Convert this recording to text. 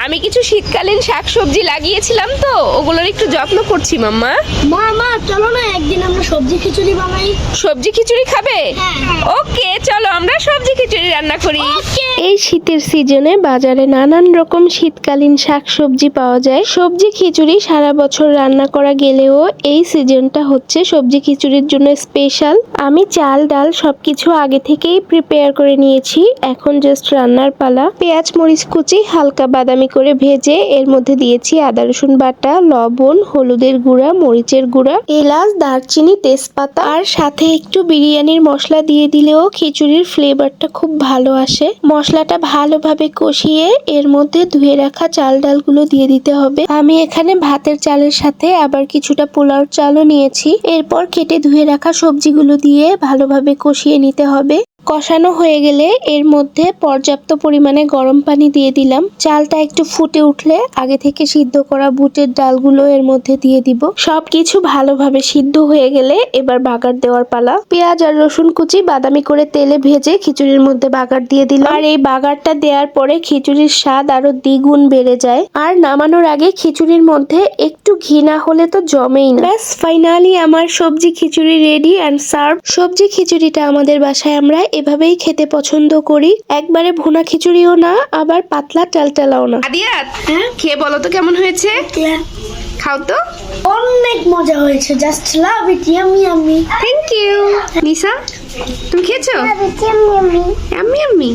আমি কিছু শীতকালীন শাকসবজি লাগিয়েছিলাম তো ওগুলোর একটু যত্ন করছি মাম্মা। মা চলো না একদিন আমরা সবজি খিচুড়ি বানাই। সবজি খিচুড়ি খাবে? হ্যাঁ। ওকে চলো আমরা সবজি খিচুড়ি রান্না করি। এই শীতের সিজনে বাজারে নানান রকম শীতকালীন শাকসবজি পাওয়া যায়। সবজি খিচুড়ি সারা বছর রান্না করা গেলেও এই সিজনটা হচ্ছে সবজি খিচুড়ির জন্য স্পেশাল। আমি চাল ডাল সবকিছু আগে থেকেই প্রিপেয়ার করে নিয়েছি, এখন জাস্ট রান্নার পালা। পেঁয়াজ মরিচ কুচি হালকা বাদামি করে ভেজে এর মধ্যে দিয়েছি আদা রসুন বাটা, লবণ, হলুদের গুঁড়া, মরিচের গুঁড়া, এলাচ, দারচিনি, তেজপাতা আর সাথে একটু বিরিয়ানির মশলা দিয়ে দিলেও খিচুড়ির ফ্লেভারটা খুব ভালো আসে। মশলাটা ভালোভাবে কষিয়ে এর মধ্যে ধুয়ে রাখা চাল ডালগুলো দিয়ে দিতে হবে। আমি এখানে ভাতের চালের সাথে আবার কিছুটা পোলাওর চালও নিয়েছি। এরপর কেটে ধুয়ে রাখা সবজিগুলো দিয়ে ভালোভাবে কষিয়ে নিতে হবে। কষানো হয়ে গেলে এর মধ্যে পর্যাপ্ত পরিমাণে গরম পানি দিয়ে দিলাম। চালটা একটু ফুটে উঠলে আগে থেকে সিদ্ধ করা বুটের ডালগুলো এর মধ্যে দিয়ে দিব। সবকিছু ভালোভাবে সিদ্ধ হয়ে গেলে এবার বাগার দেওয়ার পালা। পেঁয়াজ আর রসুন কুচি বাদামি করে তেলে ভেজে খিচুড়ির মধ্যে বাগার দিয়ে দিলাম। আর এই বাগারটা দেওয়ার পরে খিচুড়ির স্বাদ আরো দ্বিগুণ বেড়ে যায়। আর নামানোর আগে খিচুড়ির মধ্যে একটু ঘি না হলে তো জমেই না। ব্যাস ফাইনালি আমার সবজি খিচুড়ি রেডি অ্যান্ড সার্ভ। সবজি খিচুড়িটা আমাদের বাসায় আমরা এভাবেই খেতে পছন্দ করি। একবারে ভুনা খিচুড়িও না, আবার পাতলা টালটালাও না। আদিয়াত খেয়ে বলো তো কেমন হয়েছে? খাও তো। অনেক মজা হয়েছে, just love it, yummy yummy. Thank you. Lisa তুমি খেয়েছো? Yummy yummy. Yummy yummy.